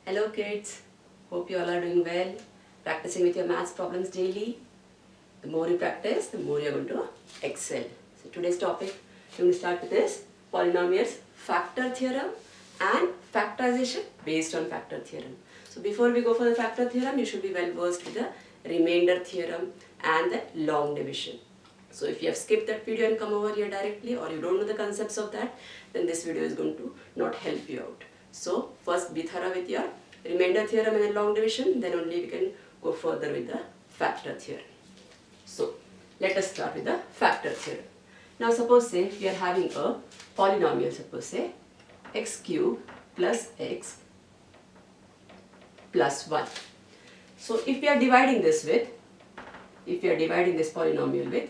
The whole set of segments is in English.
Hello kids, hope you all are doing well, practicing with your maths problems daily. The more you practice, the more you are going to excel. So today's topic, we're going to start with this polynomials factor theorem and factorization based on factor theorem. So before we go for the factor theorem, you should be well versed with the remainder theorem and the long division. So if you have skipped that video and come over here directly, or you don't know the concepts of that, then this video is going to not help you out. So first be thorough with your remainder theorem and long division, then only we can go further with the factor theorem. So let us start with the factor theorem. Now suppose say we are having a polynomial, suppose say x cube plus x plus 1. So if we are dividing this polynomial with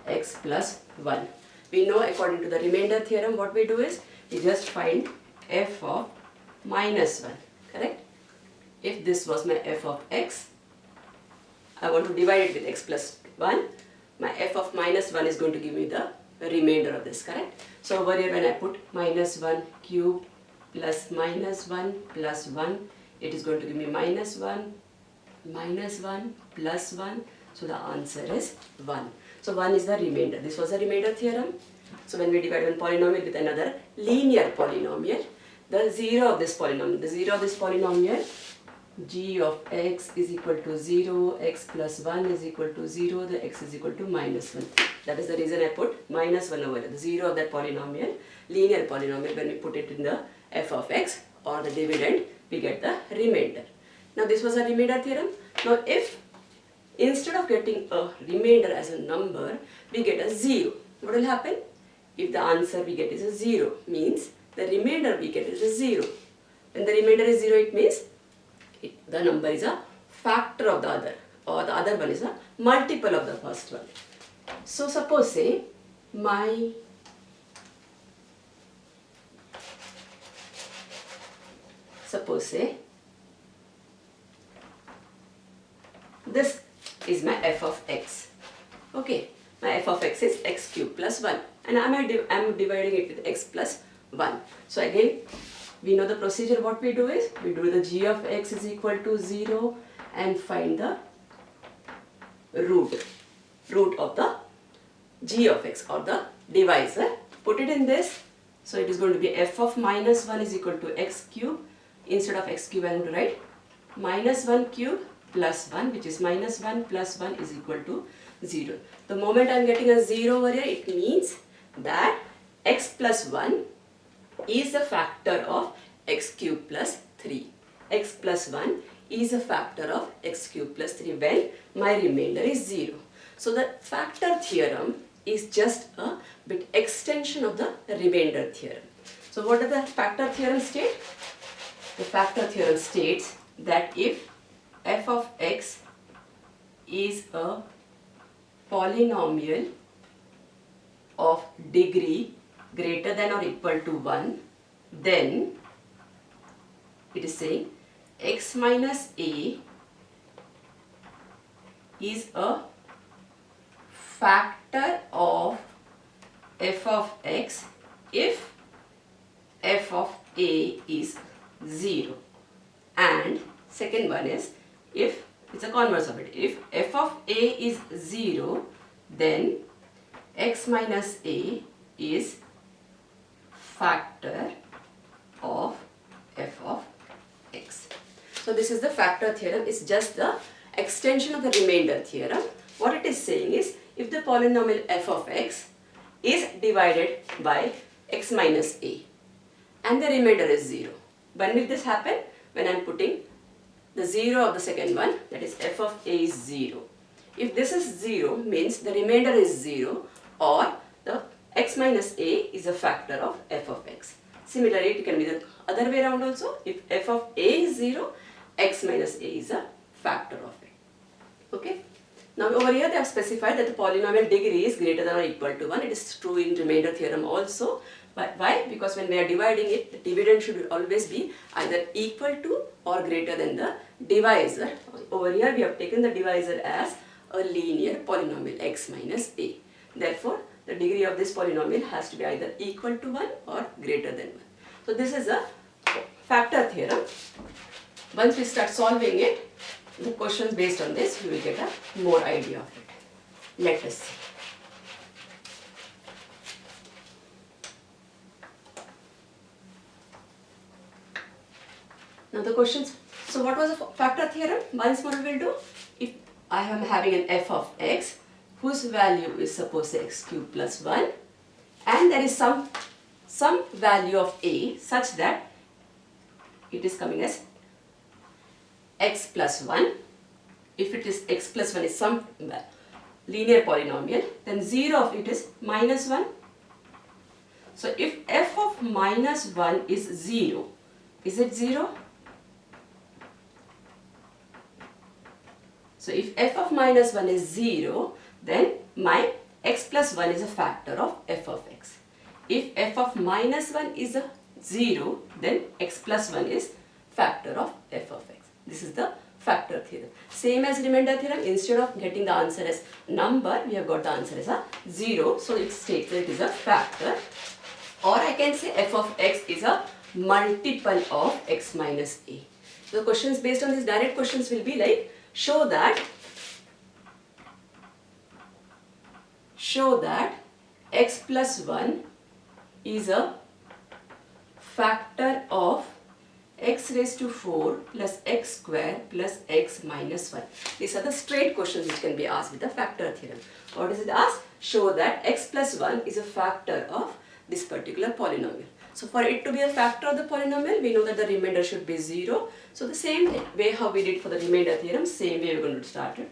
x plus 1, we know according to the remainder theorem what we do is we just find f of minus 1, correct? If this was my f of x, I want to divide it with x plus 1, my f of minus 1 is going to give me the remainder of this, correct? So over here when I put minus 1 cube plus minus 1 plus 1, it is going to give me minus 1 plus 1, so the answer is 1. So 1 is the remainder. This was the remainder theorem. So when we divide one polynomial with another linear polynomial, the zero of this polynomial, g of x is equal to 0, x plus 1 is equal to 0, the x is equal to minus 1. That is the reason I put minus 1 over here. The zero of that polynomial, linear polynomial, when we put it in the f of x or the dividend, we get the remainder. Now this was a remainder theorem. Now if instead of getting a remainder as a number, we get a 0, what will happen? If the answer we get is a 0, means the remainder we get is a 0. When the remainder is 0, it means the number is a factor of the other, or the other one is a multiple of the first one. So suppose say this is my f of x. Okay, my f of x is x cube plus 1, and I am dividing it with x plus 1. So again, we know the procedure. What we do is we do the g of x is equal to 0 and find the root of the g of x or the divisor. Put it in this. So it is going to be f of minus 1 is equal to x cube. Instead of x cube, I am going to write minus 1 cube plus 1, which is minus 1 plus 1 is equal to 0. The moment I am getting a 0 over here, it means that x plus 1 is a factor of x cube plus 3. X plus 1 is a factor of x cube plus 3 when my remainder is 0. So the factor theorem is just a bit extension of the remainder theorem. So what does the factor theorem state? The factor theorem states that if f of x is a polynomial of degree greater than or equal to 1, then it is saying x minus a is a factor of f of x if f of a is 0. And second one is, if it's a converse of it, if f of a is 0, then x minus a is factor of f of x. So this is the factor theorem. It's just the extension of the remainder theorem. What it is saying is, if the polynomial f of x is divided by x minus a and the remainder is 0, when will this happen? When I am putting the 0 of the second one, that is f of a is 0. If this is 0, means the remainder is 0, or the x minus a is a factor of f of x. Similarly, it can be the other way around also. If f of a is 0, x minus a is a factor of it. Okay. Now over here they have specified that the polynomial degree is greater than or equal to 1. It is true in remainder theorem also. But why? Because when we are dividing it, the dividend should always be either equal to or greater than the divisor. Over here we have taken the divisor as a linear polynomial x minus a. Therefore, the degree of this polynomial has to be either equal to 1 or greater than 1. So this is a factor theorem. Once we start solving it, the questions based on this, we will get a more idea of it. Let us see. Now the questions, so what was the factor theorem? Once more we will do. If I am having an f of x whose value is suppose say x cube plus 1 and there is some value of a such that it is coming as x plus 1. If it is x plus 1 is some linear polynomial, then 0 of it is minus 1. So if f of minus 1 is 0, is it 0? So if f of minus 1 is 0, then my x plus 1 is a factor of f of x. If f of minus 1 is a 0, then x plus 1 is factor of f of x. This is the factor theorem. Same as remainder theorem, instead of getting the answer as number, we have got the answer as a 0. So it states that it is a factor. Or I can say f of x is a multiple of x minus a. So the questions based on these direct questions will be like, show that x plus 1 is a factor of x raised to 4 plus x square plus x minus 1. These are the straight questions which can be asked with the factor theorem. What is it asked? Show that x plus 1 is a factor of this particular polynomial. So for it to be a factor of the polynomial, we know that the remainder should be 0. So the same way how we did for the remainder theorem, same way we are going to start it.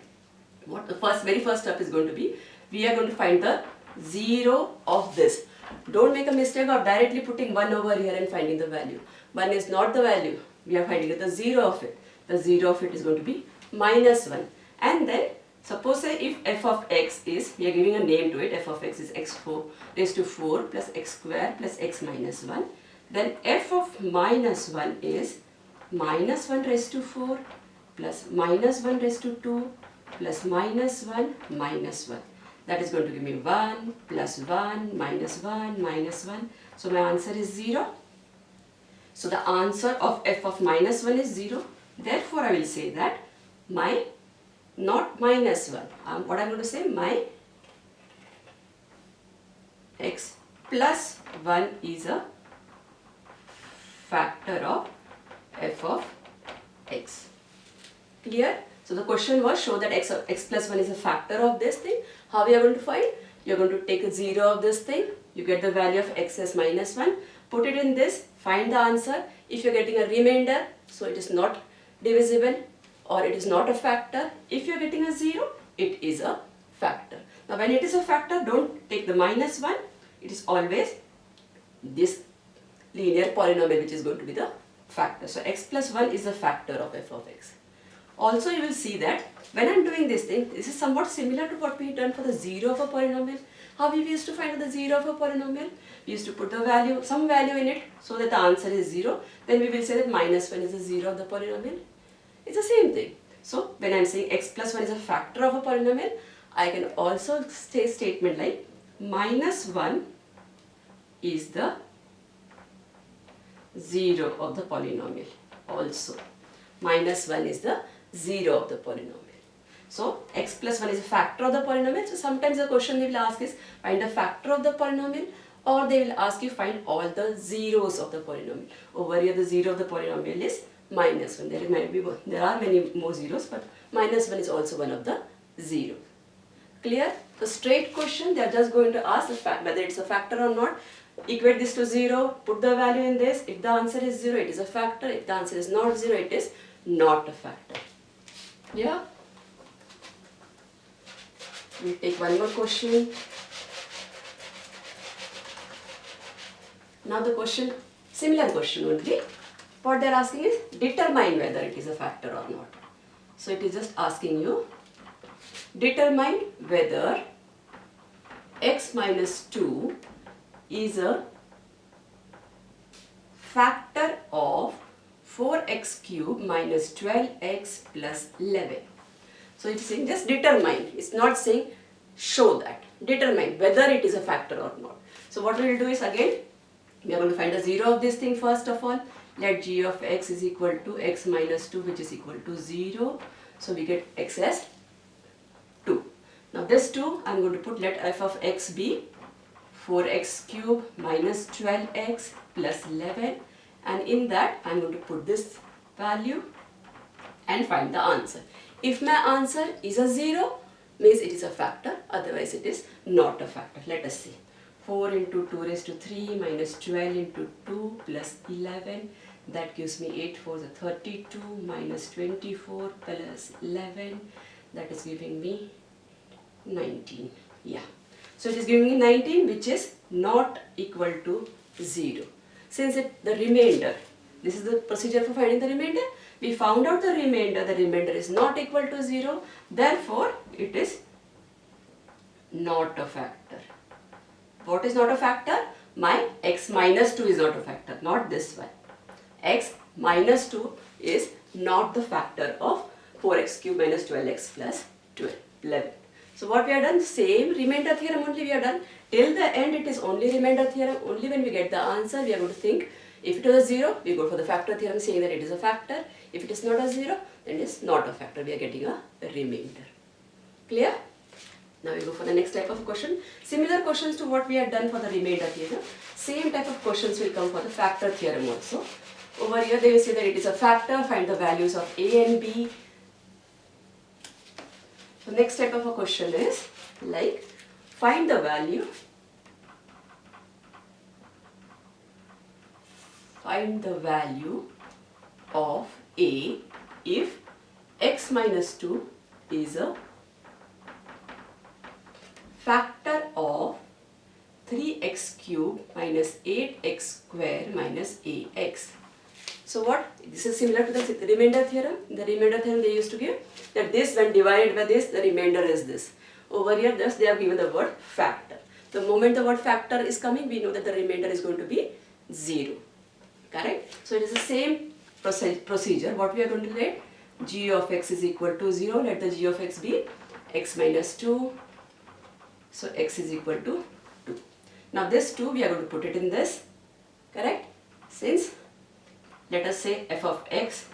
What the very first step is going to be, we are going to find the 0 of this. Don't make a mistake of directly putting 1 over here and finding the value. 1 is not the value. We are finding the 0 of it. The 0 of it is going to be minus 1. And then suppose say if f of x is, we are giving a name to it, f of x is x4 raised to 4 plus x square plus x minus 1. Then f of minus 1 is minus 1 raised to 4 plus minus 1 raised to 2 plus minus 1 minus 1. That is going to give me 1 plus 1 minus 1 minus 1. So my answer is 0. So the answer of f of minus 1 is 0. Therefore I will say that my, not minus 1, what I am going to say, my x plus 1 is a factor of f of x. Clear? So the question was, show that x plus 1 is a factor of this thing. How we are going to find? You are going to take a 0 of this thing. You get the value of x as minus 1. Put it in this. Find the answer. If you are getting a remainder, so it is not divisible or it is not a factor. If you are getting a 0, it is a factor. Now when it is a factor, don't take the minus 1. It is always this linear polynomial which is going to be the factor. So x plus 1 is a factor of f of x. Also you will see that when I am doing this thing, this is somewhat similar to what we had done for the 0 of a polynomial. How we used to find the 0 of a polynomial? We used to put the value, some value in it so that the answer is 0. Then we will say that minus 1 is the 0 of the polynomial. It's the same thing. So when I am saying x plus 1 is a factor of a polynomial, I can also say statement like minus 1 is the 0 of the polynomial also. Minus 1 is the 0 of the polynomial. So x plus 1 is a factor of the polynomial. So sometimes the question they will ask is find a factor of the polynomial, or they will ask you find all the zeros of the polynomial. Over here the 0 of the polynomial is minus 1. There are many more zeros, but minus 1 is also one of the zeros. Clear? So straight question, they are just going to ask whether it's a factor or not. Equate this to 0, put the value in this. If the answer is 0, it is a factor. If the answer is not 0, it is not a factor. Yeah? We'll take one more question. Now the question, similar question only. What they are asking is determine whether it is a factor or not. So it is just asking you determine whether x minus 2 is a factor of 4x cube minus 12x plus 11. So it's saying just determine. It's not saying show that. Determine whether it is a factor or not. So what we will do is again, we are going to find the 0 of this thing first of all. let g of x is equal to x minus 2, which is equal to 0. So we get x as 2. Now this 2 I am going to put, let f of x be 4x cube minus 12x plus 11, and in that I am going to put this value and find the answer. If my answer is a 0, means it is a factor, otherwise it is not a factor. Let us see. 4 into 2 raised to 3 minus 12 into 2 plus 11, that gives me 8 4 is 32 minus 24 plus 11, that is giving me 19. Yeah. So it is giving me 19, which is not equal to 0. Since the remainder, this is the procedure for finding the remainder. We found out the remainder is not equal to 0, therefore it is not a factor. What is not a factor? My x minus 2 is not a factor, not this one. X minus 2 is not the factor of 4x cube minus 12x plus 11. So what we have done, same remainder theorem only we have done. Till the end it is only remainder theorem. Only when we get the answer we are going to think, if it is a 0, we go for the factor theorem saying that it is a factor. If it is not a 0, then it is not a factor. We are getting a remainder. Clear? Now we go for the next type of question. Similar questions to what we had done for the remainder theorem. Same type of questions will come for the factor theorem also. Over here they will say that it is a factor, find the values of a and b. So next type of a question is like, find the value of a if x minus 2 is a factor of 3x cube minus 8x square minus ax. So what? This is similar to the remainder theorem. In the remainder theorem they used to give that this when divided by this, the remainder is this. Over here thus they have given the word factor. The moment the word factor is coming, we know that the remainder is going to be 0. Correct? So it is the same procedure. What we are going to let g of x is equal to 0. Let the g of x be x minus 2. So x is equal to 2. Now this 2 we are going to put it in this. Correct? Since let us say f of x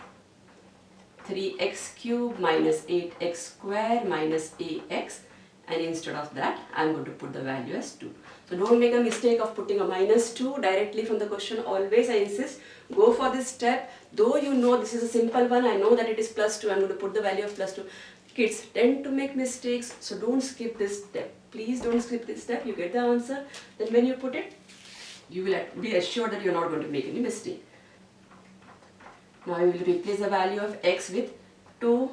3x cube minus 8x square minus ax, and instead of that I am going to put the value as 2. So don't make a mistake of putting a minus 2 directly from the question. Always I insist, go for this step. Though you know this is a simple one, I know that it is plus 2, I am going to put the value of plus 2. Kids tend to make mistakes, so don't skip this step. Please don't skip this step. You get the answer, then when you put it, you will be assured that you are not going to make any mistake. Now we will replace the value of x with 2.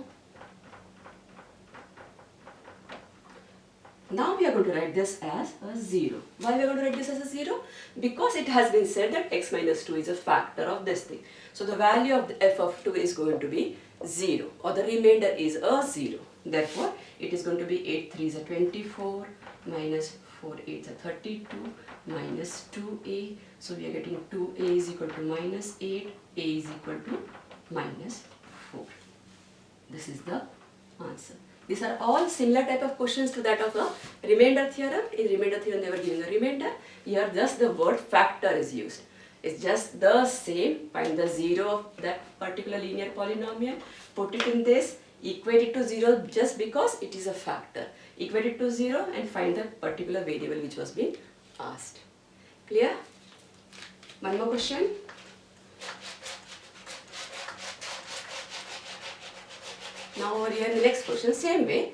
Now we are going to write this as a 0. Why we are going to write this as a 0? Because it has been said that x minus 2 is a factor of this thing. So the value of the f of 2 is going to be 0, or the remainder is a 0. Therefore, it is going to be 8 3 is a 24 minus 4 8 is a 32 minus 2a. So we are getting 2a is equal to minus 8, a is equal to minus 4. This is the answer. These are all similar type of questions to that of the remainder theorem. In remainder theorem they were giving the remainder. Here just the word factor is used. It's just the same. Find the 0 of that particular linear polynomial, put it in this, equate it to 0 just because it is a factor. Equate it to 0 and find the particular variable which was being asked. Clear? One more question. Now over here in the next question, same way.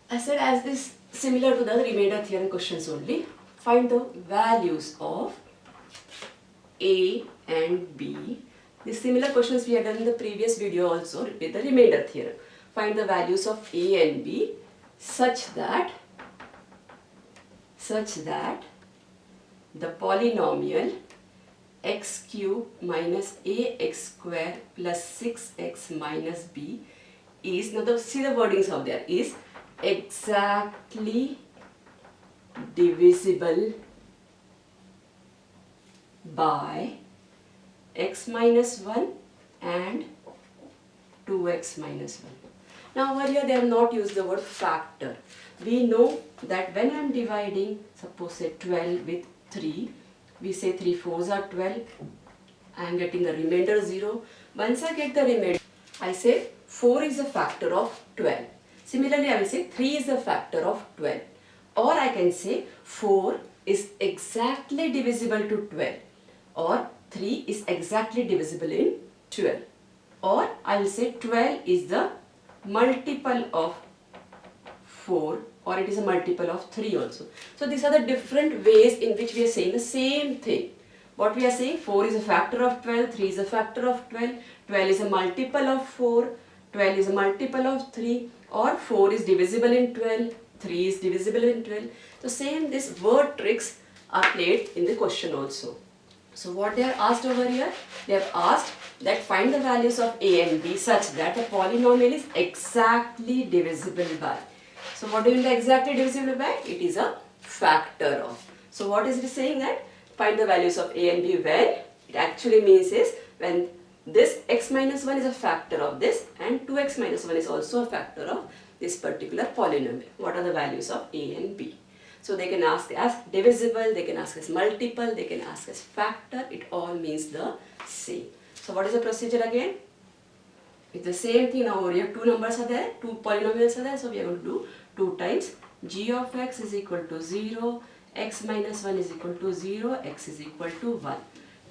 I said as this similar to the remainder theorem questions only. Find the values of a and b. The similar questions we had done in the previous video also with the remainder theorem. Find the values of a and b such that the polynomial x cube minus ax square plus 6x minus b is, now see the wordings out there, is exactly divisible by x minus 1 and 2x minus 1. Now over here they have not used the word factor. We know that when I am dividing, suppose say 12 with 3, we say 3 4s are 12, I am getting the remainder 0. Once I get the remainder, I say 4 is a factor of 12. Similarly, I will say 3 is a factor of 12. Or I can say 4 is exactly divisible to 12. Or 3 is exactly divisible in 12. Or I will say 12 is the multiple of 4, or it is a multiple of 3 also. So these are the different ways in which we are saying the same thing. What we are saying, 4 is a factor of 12, 3 is a factor of 12, 12 is a multiple of 4, 12 is a multiple of 3, or 4 is divisible in 12, 3 is divisible in 12. So same this word tricks are played in the question also. So what they are asked over here, they have asked that find the values of a and b such that the polynomial is exactly divisible by. So what do you mean by exactly divisible by? It is a factor of. So what is it saying that? Find the values of a and b when it actually means is when this x minus 1 is a factor of this and 2x minus 1 is also a factor of this particular polynomial. What are the values of a and b? So they can ask as divisible, they can ask as multiple, they can ask as factor. It all means the same. So what is the procedure again? It's the same thing. Now over here 2 numbers are there, 2 polynomials are there. So we are going to do 2 times g of x is equal to 0, x minus 1 is equal to 0, x is equal to 1.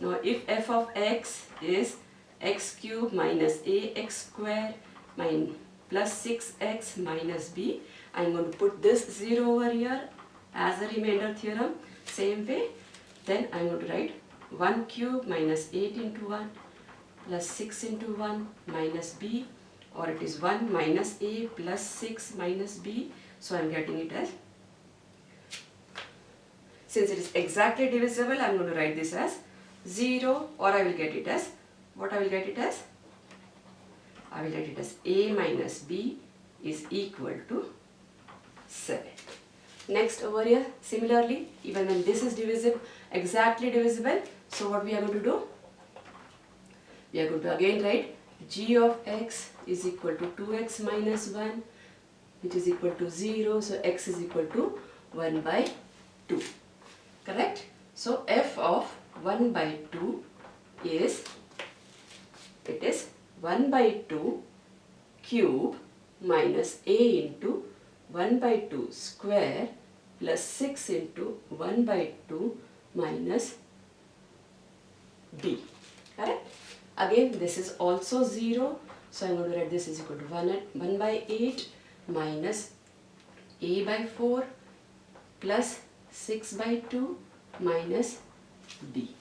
Now if f of x is x cube minus ax square plus 6x minus b, I am going to put this 0 over here as a remainder theorem. Same way, then I am going to write 1 cube minus 8 into 1 plus 6 into 1 minus b, or it is 1 minus a plus 6 minus b. So I am getting it as, since it is exactly divisible, I am going to write this as 0, or I will get it as, what I will get it as? I will get it as a minus b is equal to 7. Next over here, similarly, even when this is divisible, exactly divisible, so what we are going to do? We are going to again write g of x is equal to 2x minus 1, which is equal to 0, so x is equal to 1 by 2. Correct? So f of 1 by 2 is, it is 1 by 2 cube minus a into 1 by 2 square plus 6 into 1 by 2 minus b. Correct? Again, this is also 0. So I am going to write this is equal to 1 by 8 minus a by 4 plus 6 by 2 minus b.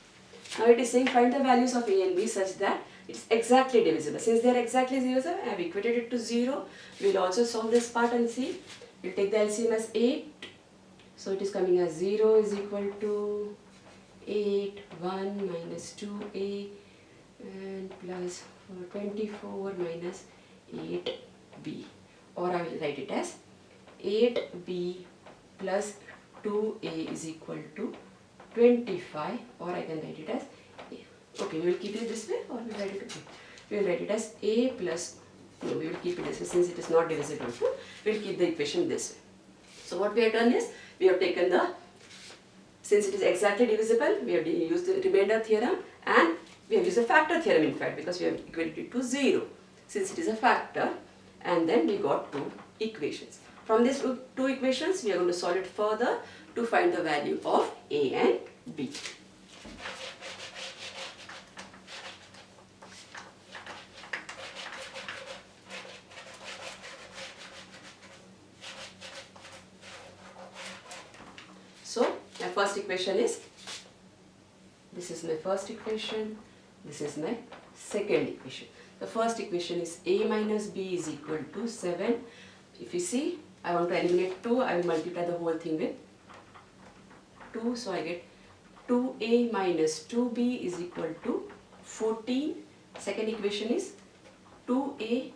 Now it is saying find the values of a and b such that it is exactly divisible. Since they are exactly divisible, I have equated it to 0. We will also solve this part and see. We will take the LCM as 8. So it is coming as 0 is equal to 8, 1 minus 2a and plus 24 minus 8b. Or I will write it as 8b plus 2a is equal to 25, or I can write it as a. Okay, we will keep it this way, or we will write it okay. We will write it as a plus, no, we will keep it this way since it is not divisible. We will keep the equation this way. So what we have done is, we have taken the, since it is exactly divisible, we have used the remainder theorem and we have used the factor theorem in fact, because we have equated it to 0 since it is a factor, and then we got 2 equations. From these 2 equations, we are going to solve it further to find the value of a and b. So my first equation is, this is my first equation, this is my second equation. The first equation is a minus b is equal to 7. If you see, I want to eliminate 2, I will multiply the whole thing with 2. So I get 2a minus 2b is equal to 14. Second equation is 2a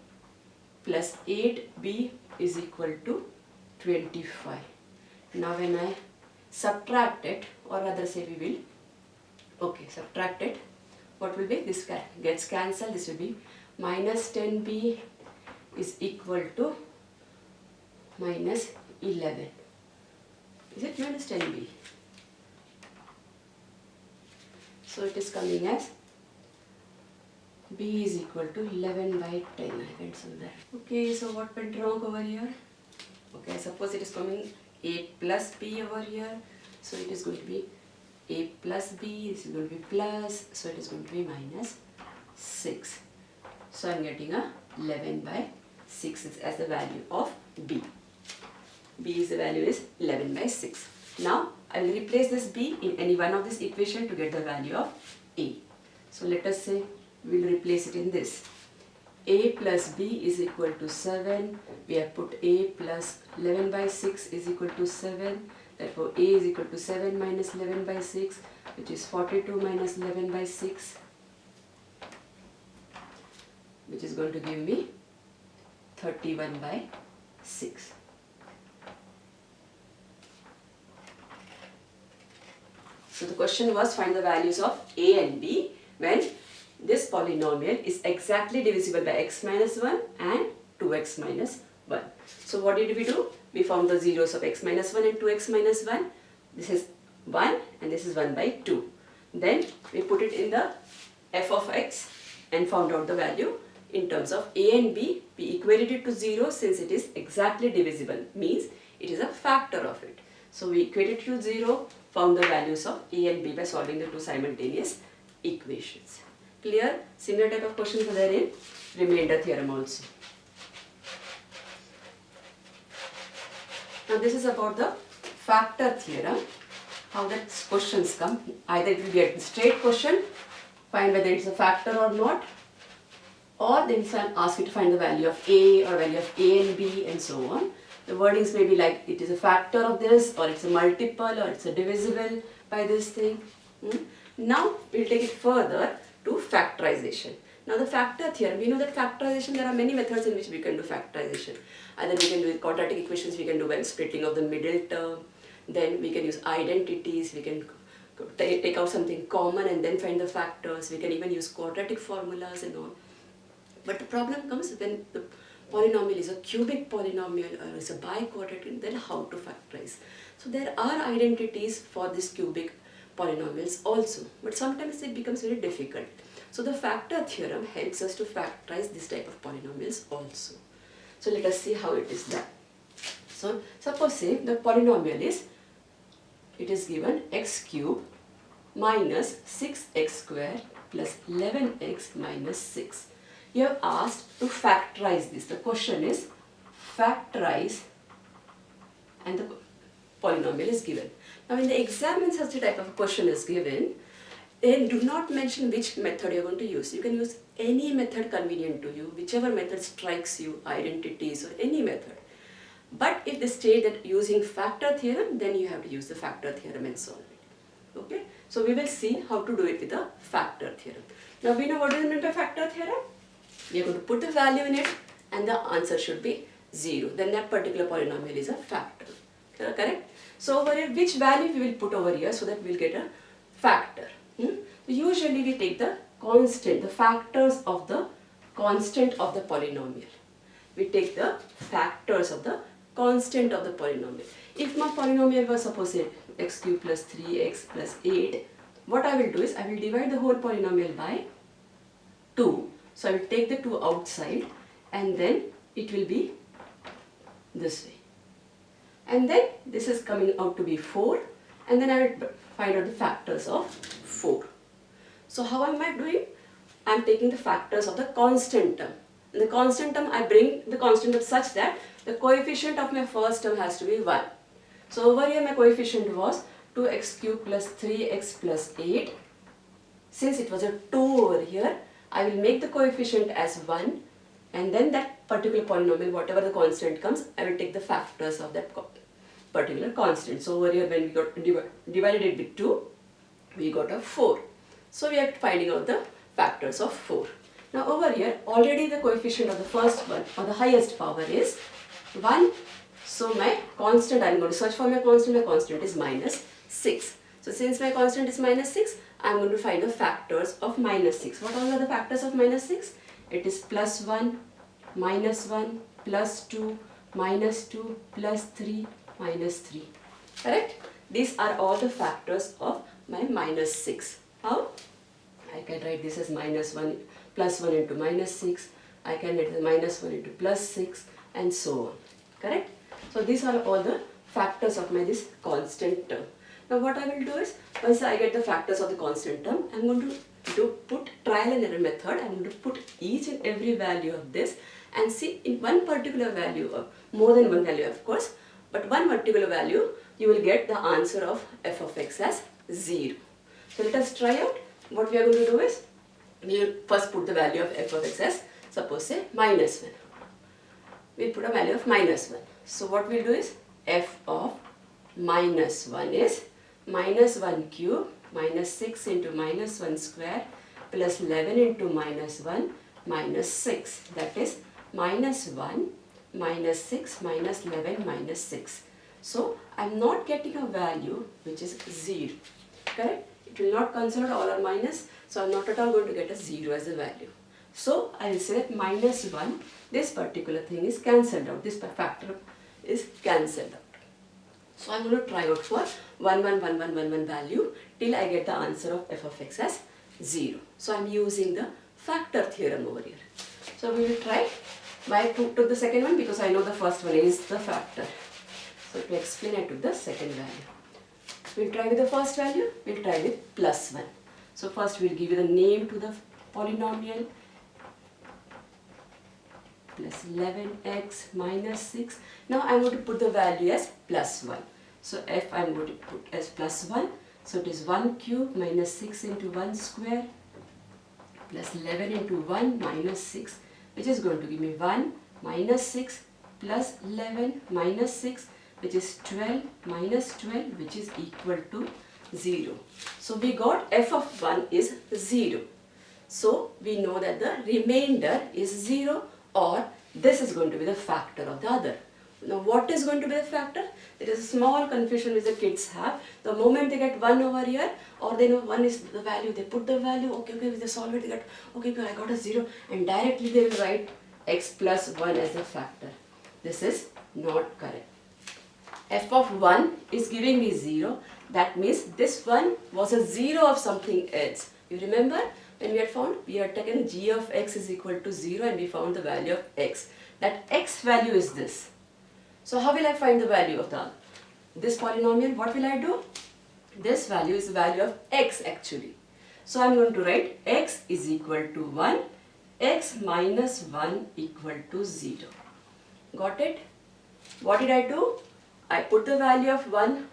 plus 8b is equal to 25. Now when I subtract it, or rather say we will, okay, subtract it, what will be? This gets cancelled, this will be minus 10b is equal to minus 11. Is it minus 10b? So it is coming as B is equal to 11 by 10. I went somewhere. Okay, so what went wrong over here? Okay, suppose it is coming A plus B over here. So it is going to be A plus B, this is going to be plus, so it is going to be minus 6. So I am getting a 11 by 6 as the value of B. B is the value is 11 by 6. Now I will replace this B in any one of this equation to get the value of A. So let us say we will replace it in this. A plus B is equal to 7. We have put A plus 11 by 6 is equal to 7. Therefore A is equal to 7 minus 11 by 6, which is 42 minus 11 by 6, which is going to give me 31 by 6. So the question was find the values of A and B when this polynomial is exactly divisible by x minus 1 and 2x minus 1. So what did we do? We found the zeros of x minus 1 and 2x minus 1. This is 1 and this is 1 by 2. Then we put it in the f of x and found out the value in terms of A and B. We equated it to 0 since it is exactly divisible, means it is a factor of it. So we equated it to 0, found the values of A and B by solving the two simultaneous equations. Clear? Similar type of questions are there in remainder theorem also. Now this is about the factor theorem, how that questions come. Either it will be a straight question, find whether it's a factor or not, or then ask you to find the value of A or value of A and B and so on. The wordings may be like it is a factor of this, or it's a multiple, or it's a divisible by this thing. Now we'll take it further to factorization. Now the factor theorem, we know that factorization, there are many methods in which we can do factorization. Either we can do with quadratic equations, we can do by splitting of the middle term, then we can use identities, we can take out something common and then find the factors, we can even use quadratic formulas and all. But the problem comes when the polynomial is a cubic polynomial or is a biquadratic, then how to factorize. So there are identities for these cubic polynomials also, but sometimes it becomes very difficult. So the factor theorem helps us to factorize this type of polynomials also. So let us see how it is done. So suppose say the polynomial is, it is given x cube minus 6x square plus 11x minus 6. You have asked to factorize this. The question is factorize and the polynomial is given. Now in the exam when such a type of question is given, then do not mention which method you are going to use. You can use any method convenient to you, whichever method strikes you, identities or any method. But if they state that using factor theorem, then you have to use the factor theorem and solve it. Okay? So we will see how to do it with the factor theorem. Now we know what is meant by factor theorem. We are going to put the value in it and the answer should be 0. Then that particular polynomial is a factor. Correct? So over here, which value we will put over here so that we will get a factor. Usually we take the constant, the factors of the constant of the polynomial. We take the factors of the constant of the polynomial. If my polynomial was suppose x cube plus 3x plus 8, what I will do is I will divide the whole polynomial by 2. So I will take the 2 outside and then it will be this way. And then this is coming out to be 4 and then I will find out the factors of 4. So how am I doing? I am taking the factors of the constant term. In the constant term I bring the constant term such that the coefficient of my first term has to be 1. So over here my coefficient was 2x cube plus 3x plus 8. Since it was a 2 over here, I will make the coefficient as 1 and then that particular polynomial, whatever the constant comes, I will take the factors of that particular constant. So over here when we got divided it with 2, we got a 4. So we are finding out the factors of 4. Now over here already the coefficient of the first one or the highest power is 1. So my constant, I am going to search for my constant is minus 6. So since my constant is minus 6, I am going to find the factors of minus 6. What are the factors of minus 6? It is plus 1, minus 1, plus 2, minus 2, plus 3, minus 3. Correct? These are all the factors of my minus 6. How? I can write this as minus 1 plus 1 into minus 6. I can write the minus 1 into plus 6 and so on. Correct? So these are all the factors of my this constant term. Now what I will do is, once I get the factors of the constant term, I am going to put trial and error method. I am going to put each and every value of this and see in one particular value, of more than one value of course, but one particular value you will get the answer of f of x as 0. So let us try out. What we are going to do is, we will first put the value of f of x as, suppose say minus 1. We will put a value of minus 1. So what we will do is, f of minus 1 is minus 1 cube minus 6 into minus 1 square plus 11 into minus 1 minus 6. That is minus 1 minus 6 minus 11 minus 6. So I am not getting a value which is 0. Correct? It will not consider all or minus. So I am not at all going to get a 0 as a value. So I will say that minus 1, this particular thing is cancelled out. This factor is cancelled out. So I am going to try out for 1, 1, 1, 1, 1, 1 value till I get the answer of f of x as 0. So I am using the factor theorem over here. So we will try. I took the second one because I know the first one is the factor. So to explain, I took the second value. We will try with the first value. We will try with plus 1. So first we will give you the name to the polynomial. Plus 11x minus 6. Now I am going to put the value as plus 1. So f I am going to put as plus 1. So it is 1 cube minus 6 into 1 square plus 11 into 1 minus 6, which is going to give me 1 minus 6 plus 11 minus 6, which is 12 minus 12, which is equal to 0. So we got f of 1 is 0. So we know that the remainder is 0, or this is going to be the factor of the other. Now what is going to be the factor? There is a small confusion which the kids have. The moment they get 1 over here, or they know 1 is the value, they put the value, okay, with the solve it, they get, okay, I got a 0, and directly they will write x plus 1 as a factor. This is not correct. F of 1 is giving me 0. That means this one was a 0 of something else. You remember? When we had found, we had taken g of x is equal to 0 and we found the value of x. That x value is this. So how will I find the value of this polynomial? What will I do? This value is the value of x actually. So I am going to write x is equal to 1, x minus 1 equal to 0. Got it? What did I do? I put the value of 1.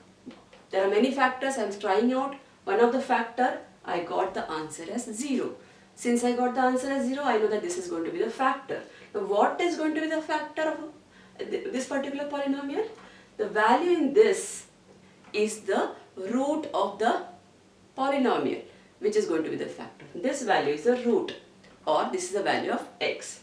There are many factors I am trying out. One of the factor, I got the answer as 0. Since I got the answer as 0, I know that this is going to be the factor. Now what is going to be the factor of this particular polynomial? The value in this is the root of the polynomial, which is going to be the factor. This value is the root, or this is the value of x.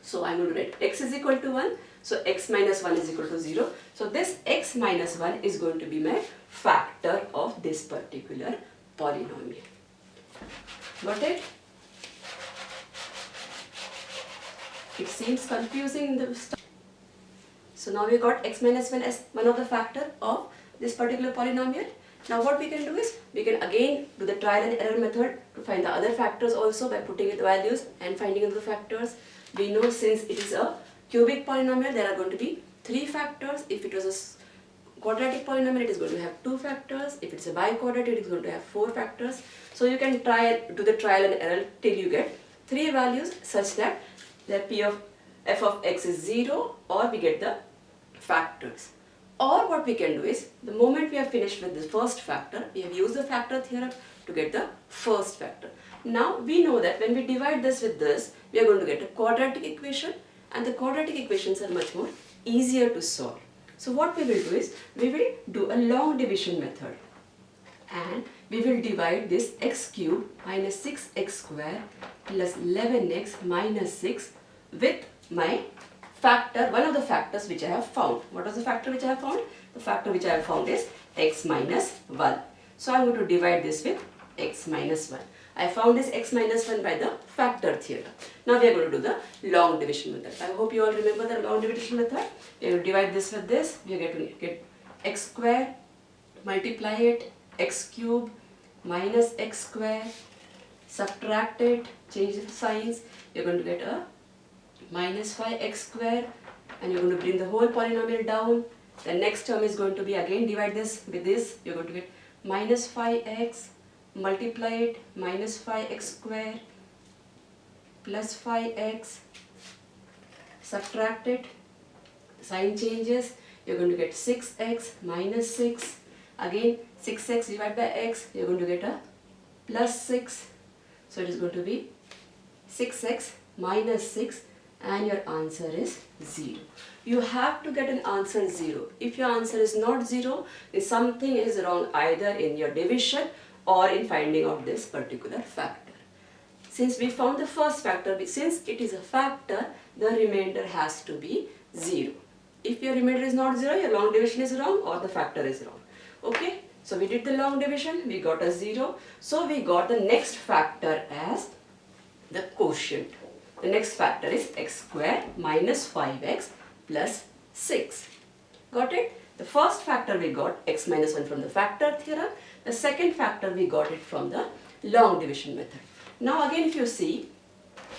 So I am going to write x is equal to 1. So x minus 1 is equal to 0. So this x minus 1 is going to be my factor of this particular polynomial. Got it? It seems confusing in the start. So now we got x minus 1 as one of the factor of this particular polynomial. Now what we can do is, we can again do the trial and error method to find the other factors also by putting in the values and finding the factors. We know since it is a cubic polynomial, there are going to be 3 factors. If it was a quadratic polynomial, it is going to have 2 factors. If it's a biquadratic, it is going to have 4 factors. So you can do the trial and error till you get 3 values such that the p of f of x is 0, or we get the factors. Or what we can do is, the moment we have finished with the first factor, we have used the factor theorem to get the first factor. Now we know that when we divide this with this, we are going to get a quadratic equation, and the quadratic equations are much more easier to solve. So what we will do is, we will do a long division method, and we will divide this x cube minus 6x square plus 11x minus 6 with my factor, one of the factors which I have found. What was the factor which I have found? The factor which I have found is x minus 1. So I am going to divide this with x minus 1. I found this x minus 1 by the factor theorem. Now we are going to do the long division method. I hope you all remember the long division method. We will divide this with this. We are going to get x square, multiply it, x cube minus x square subtract it, change the signs, you're going to get a minus 5x square, and you're going to bring the whole polynomial down. The next term is going to be, again divide this with this, you're going to get minus 5x, multiply it, minus 5x square plus 5x, subtract it, sign changes, you're going to get 6x minus 6, again 6x divided by x, you're going to get a plus 6, so it is going to be 6x minus 6, and your answer is 0. You have to get an answer 0. If your answer is not 0, then something is wrong either in your division or in finding out this particular factor. Since we found the first factor, since it is a factor, the remainder has to be 0. If your remainder is not 0, your long division is wrong or the factor is wrong. Okay, so we did the long division, we got a 0. So we got the next factor as the quotient. The next factor is x square minus 5x plus 6. Got it? The first factor we got x minus 1 from the factor theorem. The second factor we got it from the long division method. Now again, if you see,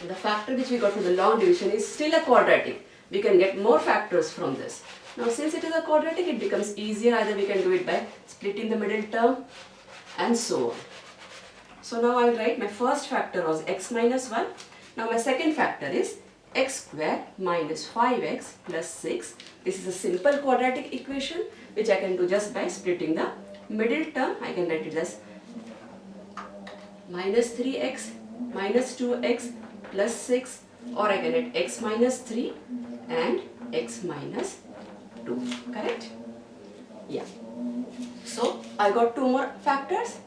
the factor which we got from the long division is still a quadratic. We can get more factors from this. Now since it is a quadratic, it becomes easier. Either we can do it by splitting the middle term and so on. So now I will write my first factor was x minus 1. Now my second factor is x square minus 5x plus 6. This is a simple quadratic equation which I can do just by splitting the middle term. I can write it as minus 3x minus 2x plus 6, or I can write x minus 3 and x minus 2. Correct? Yeah. So I got two more factors.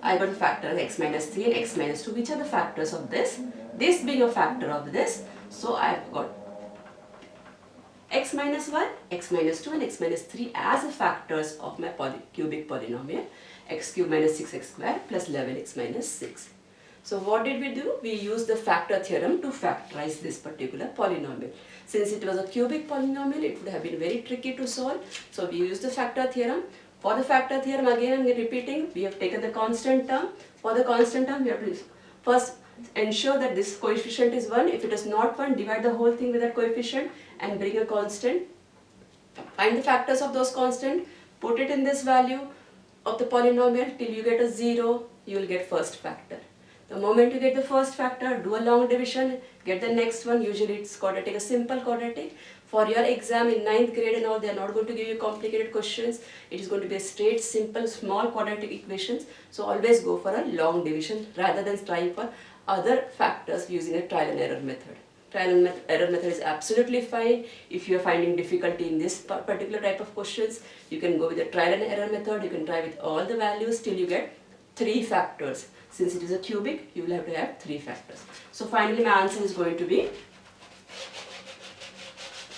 I got the factor x minus 3 and x minus 2. Which are the factors of this? This being a factor of this. So I have got x minus 1, x minus 2 and x minus 3 as the factors of my cubic polynomial x cube minus 6x square plus 11x minus 6. So what did we do? We used the factor theorem to factorize this particular polynomial. Since it was a cubic polynomial, it would have been very tricky to solve. So we used the factor theorem. For the factor theorem, again I am repeating, we have taken the constant term. For the constant term, we have to first ensure that this coefficient is 1. If it is not 1, divide the whole thing with that coefficient and bring a constant. Find the factors of those constant, put it in this value of the polynomial till you get a 0, you will get first factor. The moment you get the first factor, do a long division, get the next one. Usually it's quadratic, a simple quadratic. For your exam in 9th grade and all, they are not going to give you complicated questions. It is going to be a straight, simple, small quadratic equations. So always go for a long division rather than trying for other factors using a trial and error method. Trial and error method is absolutely fine. If you are finding difficulty in this particular type of questions, you can go with the trial and error method. You can try with all the values till you get 3 factors. Since it is a cubic, you will have to have 3 factors. So finally my answer is going to be,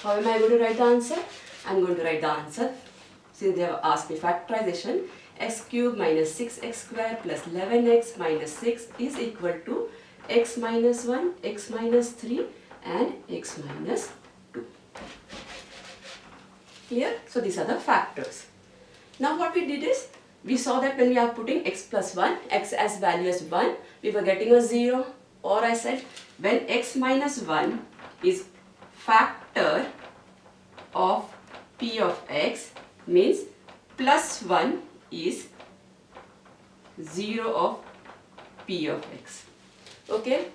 how am I going to write the answer? I am going to write the answer, since they have asked me factorization, x cube minus 6x square plus 11x minus 6 is equal to x minus 1, x minus 3 and x minus 2. Clear? So these are the factors. Now what we did is, we saw that when we are putting x plus 1, x as value as 1, we were getting a 0. Or I said, when x minus 1 is factor of p of x, means plus 1 is 0 of p of x. Okay?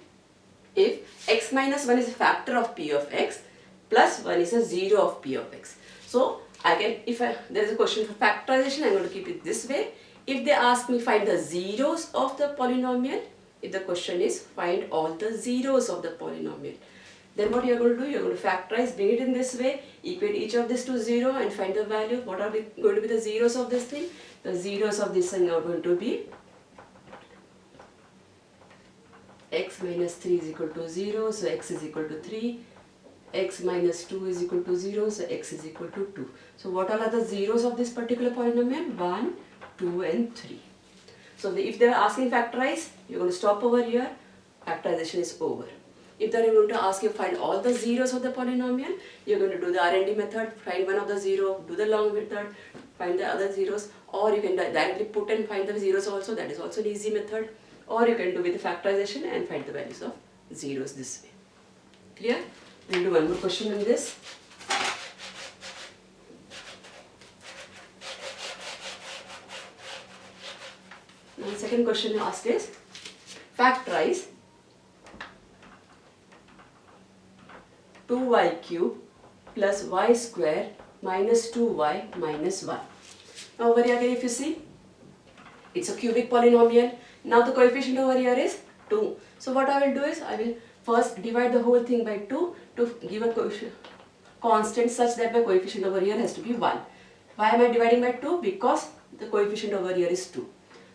If x minus 1 is a factor of p of x, plus 1 is a 0 of p of x. So I can, if there is a question for factorization, I am going to keep it this way. If they ask me find the zeros of the polynomial, if the question is find all the zeros of the polynomial, then what you are going to do, you are going to factorize, bring it in this way, equate each of this to 0 and find the value. What are going to be the zeros of this thing? The zeros of this thing are going to be x minus 3 is equal to 0, so x is equal to 3. X minus 2 is equal to 0, so x is equal to 2. So what all are the zeros of this particular polynomial? 1, 2 and 3. So if they are asking factorize, you are going to stop over here, factorization is over. If they are going to ask you find all the zeros of the polynomial, you are going to do the R&D method, find one of the zero, do the long method, find the other zeros, or you can directly put and find the zeros also, that is also an easy method. or you can do with the factorization and find the values of zeros this way. Clear? We'll do one more question in this. Now the second question asked is factorize 2y cube plus y square minus 2y minus 1. Now over here again if you see, it's a cubic polynomial. Now the coefficient over here is 2. So what I will do is, I will first divide the whole thing by 2 to give a constant such that my coefficient over here has to be 1. Why am I dividing by 2? Because the coefficient over here is 2.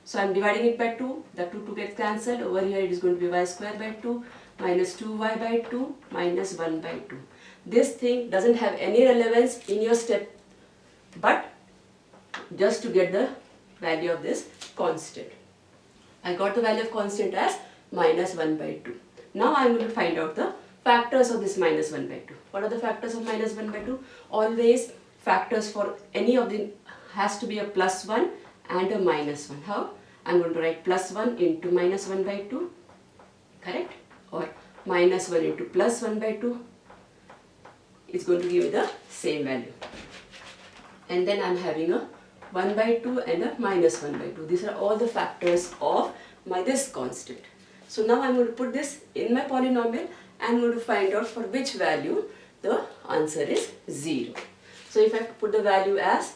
So I am dividing it by 2, the 2 gets cancelled. Over here it is going to be y square by 2 minus 2y by 2 minus 1 by 2. This thing doesn't have any relevance in your step, but just to get the value of this constant. I got the value of constant as minus 1 by 2. Now I am going to find out the factors of this minus 1 by 2. What are the factors of minus 1 by 2? Always factors for any of the has to be a plus 1 and a minus 1. How? I am going to write plus 1 into minus 1 by 2, correct? Or minus 1 into plus 1 by 2 is going to give me the same value. And then I am having a 1 by 2 and a minus 1 by 2. These are all the factors of this constant. So now I am going to put this in my polynomial and I am going to find out for which value the answer is 0. So if I put the value as,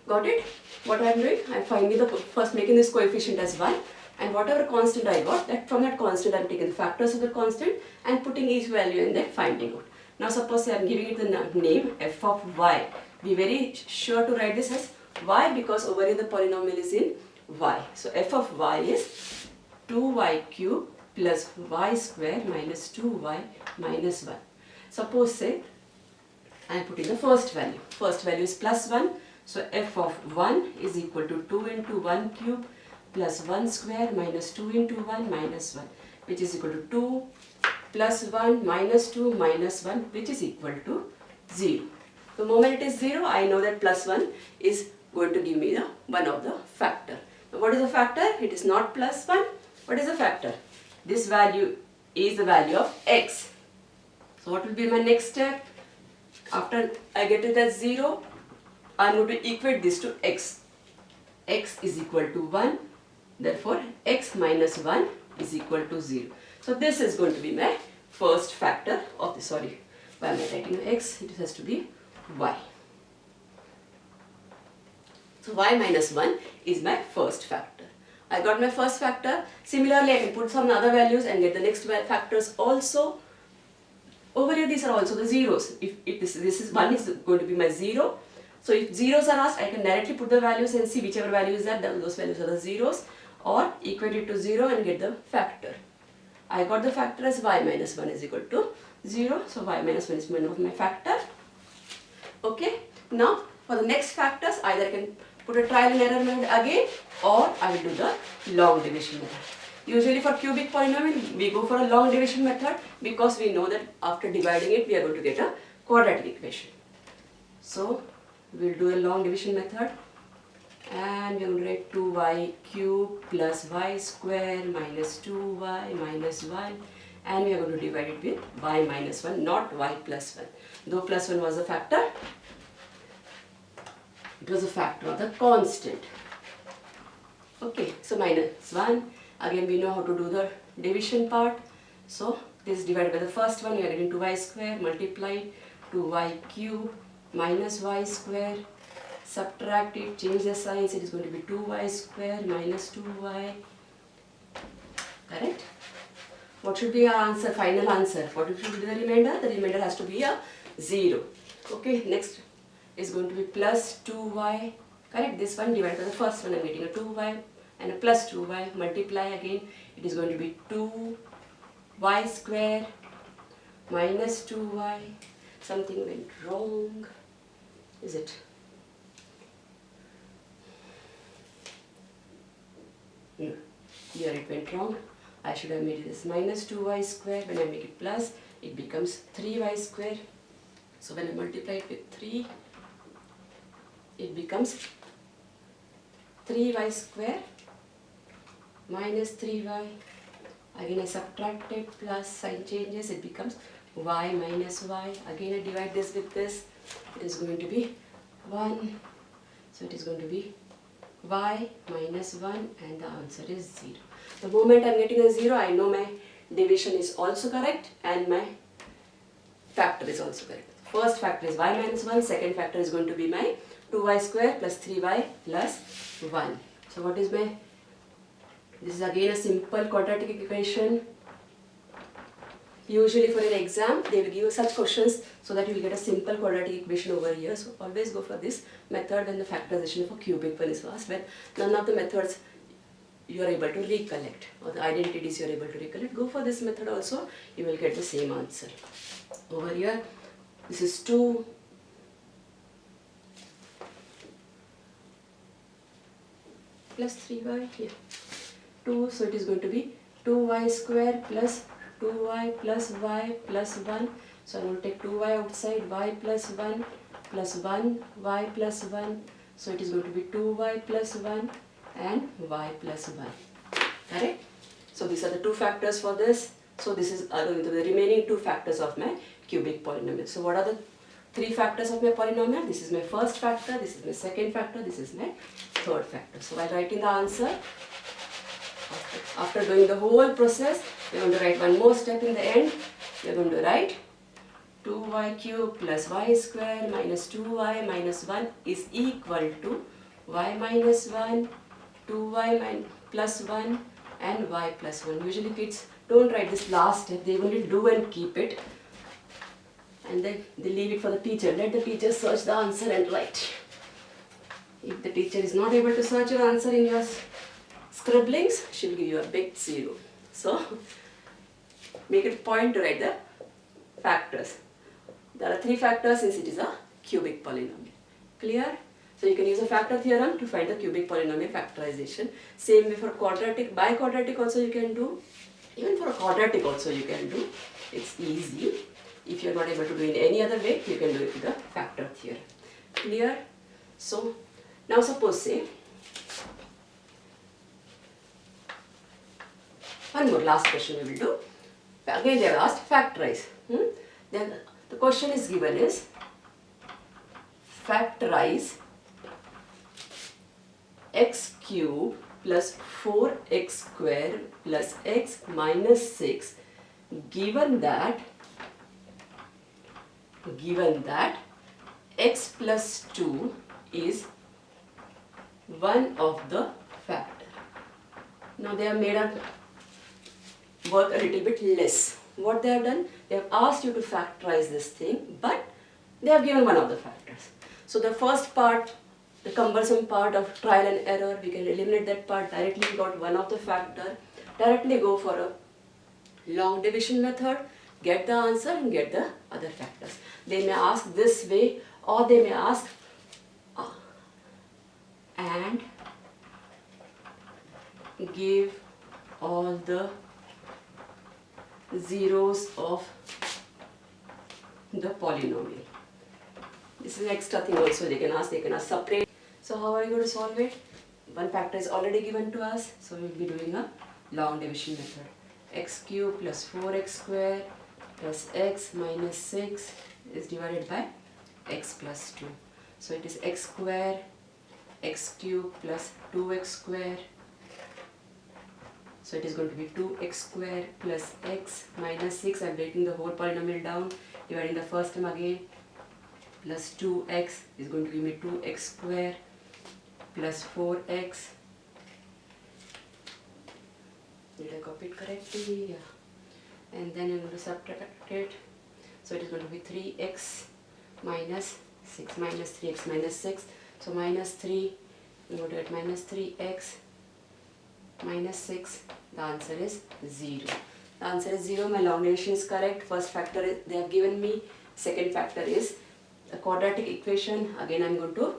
got it? What I am doing? I am finding first making this coefficient as 1, and whatever constant I got, that from that constant I am taking the factors of the constant and putting each value and then finding out. Now suppose I am giving it the name f of y. Be very sure to write this as y because over here the polynomial is in y. So f of y is 2y cube plus y square minus 2y minus 1. Suppose say I am putting the first value. First value is plus 1. So f of 1 is equal to 2 into 1 cube plus 1 square minus 2 into 1 minus 1, which is equal to 2 plus 1 minus 2 minus 1, which is equal to 0. The moment it is 0, I know that plus 1 is going to give me the one of the factor. Now what is the factor? It is not plus 1. What is the factor? This value is the value of x. So what will be my next step? After I get it as 0, I am going to equate this to x. X is equal to 1. Therefore, x minus 1 is equal to 0. So this is going to be my first factor of the, sorry, why am I writing x? It has to be y. So y minus 1 is my first factor. I got my first factor. Similarly, I can put some other values and get the next factors also. Over here, these are also the zeros. If this is 1 is going to be my 0. So if zeros are asked, I can directly put the values and see whichever value is that, those values are the zeros, or equate it to 0 and get the factor. I got the factor as y minus 1 is equal to 0. So y minus 1 is one of my factor. Okay. Now for the next factors, either I can put a trial and error method again, or I will do the long division method. Usually for cubic polynomial, we go for a long division method because we know that after dividing it, we are going to get a quadratic equation. So we will do a long division method, and we are going to write 2y cube plus y square minus 2y minus 1, and we are going to divide it with y minus 1, not y plus 1. Though plus 1 was a factor, it was a factor of the constant. Okay, so minus 1. Again, we know how to do the division part. So this is divided by the first one. We are getting 2y square multiplied 2y cube minus y square. Subtract it, change the signs. It is going to be 2y square minus 2y. Correct? What should be our answer? Final answer. What should be the remainder? The remainder has to be a 0. Okay, next is going to be plus 2y. Correct? This one divided by the first one. I am getting a 2y and a plus 2y. Multiply again. It is going to be 2y square minus 2y. Something went wrong. Is it? No. Here it went wrong. I should have made it as minus 2y square. When I make it plus, it becomes 3y square. So when I multiply it with 3, it becomes 3y square minus 3y. Again I subtract it, plus sign changes, it becomes y minus y. Again I divide this with this, it is going to be 1. So it is going to be y minus 1 and the answer is 0. The moment I am getting a 0, I know my division is also correct and my factor is also correct. First factor is y minus 1, second factor is going to be my 2y square plus 3y plus 1. So what is my, this is again a simple quadratic equation. Usually for an exam, they will give you such questions so that you will get a simple quadratic equation over here. So always go for this method when the factorization for cubic one is asked, when none of the methods you are able to recollect or the identities you are able to recollect. Go for this method also, you will get the same answer. Over here, this is 2 plus 3y here. 2, so it is going to be 2y square plus 2y plus y plus 1. So I will take 2y outside, y plus 1 plus 1, y plus 1. So it is going to be 2y plus 1 and y plus 1. Correct? So these are the two factors for this. So this is the remaining two factors of my cubic polynomial. So what are the three factors of my polynomial? This is my first factor, this is my second factor, this is my third factor. So while writing the answer, after doing the whole process, we are going to write one more step in the end. We are going to write 2y cube plus y square minus 2y minus 1 is equal to y minus 1, 2y plus 1 and y plus 1. Usually kids don't write this last step, they only do and keep it. And then they leave it for the teacher. Let the teacher search the answer and write. If the teacher is not able to search your answer in your scribblings, she will give you a big 0. So make it a point to write the factors. There are three factors since it is a cubic polynomial. Clear? So you can use a factor theorem to find the cubic polynomial factorization. Same way for quadratic, biquadratic also you can do. Even for a quadratic also you can do. It's easy. If you are not able to do it in any other way, you can do it with the factor theorem. Clear? So now suppose say, one more last question we will do. Again they have asked factorize. Then the question is given is factorize x cube plus 4x square plus x minus 6 given that x plus 2 is one of the factor. Now they have made a work a little bit less. What they have done, they have asked you to factorize this thing, but they have given one of the factors. So the first part, the cumbersome part of trial and error, we can eliminate that part. Directly we got one of the factor. Directly go for a long division method, get the answer and get the other factors. They may ask this way or they may ask and give all the zeros of the polynomial. This is an extra thing also they can ask separate. So how are you going to solve it? One factor is already given to us, so we will be doing a long division method. X cube plus 4x square plus x minus 6 is divided by x plus 2. So it is x square, x cube plus 2x square. So it is going to be 2x square plus x minus 6. I am breaking the whole polynomial down, dividing the first term again, plus 2x is going to give me 2x square plus 4x. Did I copy it correctly? Yeah. And then I am going to subtract it. So it is going to be 3x minus 6 minus 3x minus 6. So minus 3, we go to it minus 3x minus 6. The answer is 0. The answer is 0. My long division is correct. First factor is, they have given me. Second factor is a quadratic equation. Again I am going to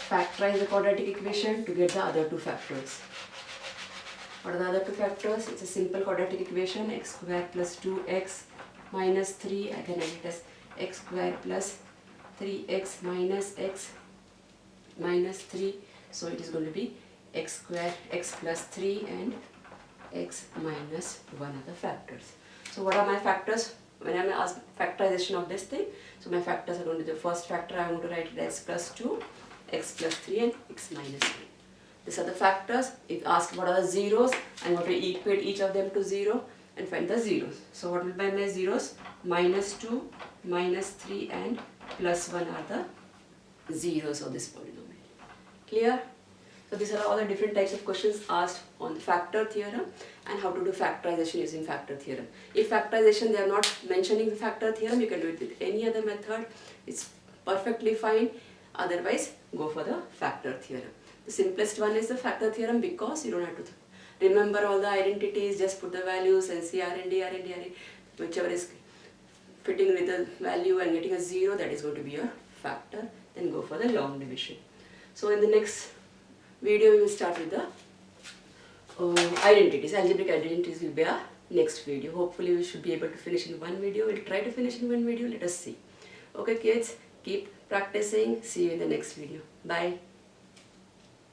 factorize the quadratic equation to get the other two factors. What are the other two factors? It's a simple quadratic equation. X square plus 2x minus 3. I can write it as x square plus 3x minus x minus 3 So it is going to be x square, x plus 3 and x minus 1 are the factors. So what are my factors? When I am asked factorization of this thing, so my factors are going to be the first factor I am going to write it as plus 2, x plus 3 and x minus 1. These are the factors. If asked what are the zeros, I am going to equate each of them to 0 and find the zeros. So what will be my zeros? Minus 2, minus 3 and plus 1 are the zeros of this polynomial. Clear? So these are all the different types of questions asked on the factor theorem and how to do factorization using factor theorem. If factorization they are not mentioning the factor theorem, you can do it with any other method. It's perfectly fine. Otherwise, go for the factor theorem. The simplest one is the factor theorem because you don't have to remember all the identities, just put the values and see RND, whichever is fitting with the value and getting a 0, that is going to be your factor. Then go for the long division. So in the next video we will start with the identities. Algebraic identities will be our next video. Hopefully we should be able to finish in one video. We'll try to finish in one video. Let us see. Okay kids, keep practicing. See you in the next video. Bye.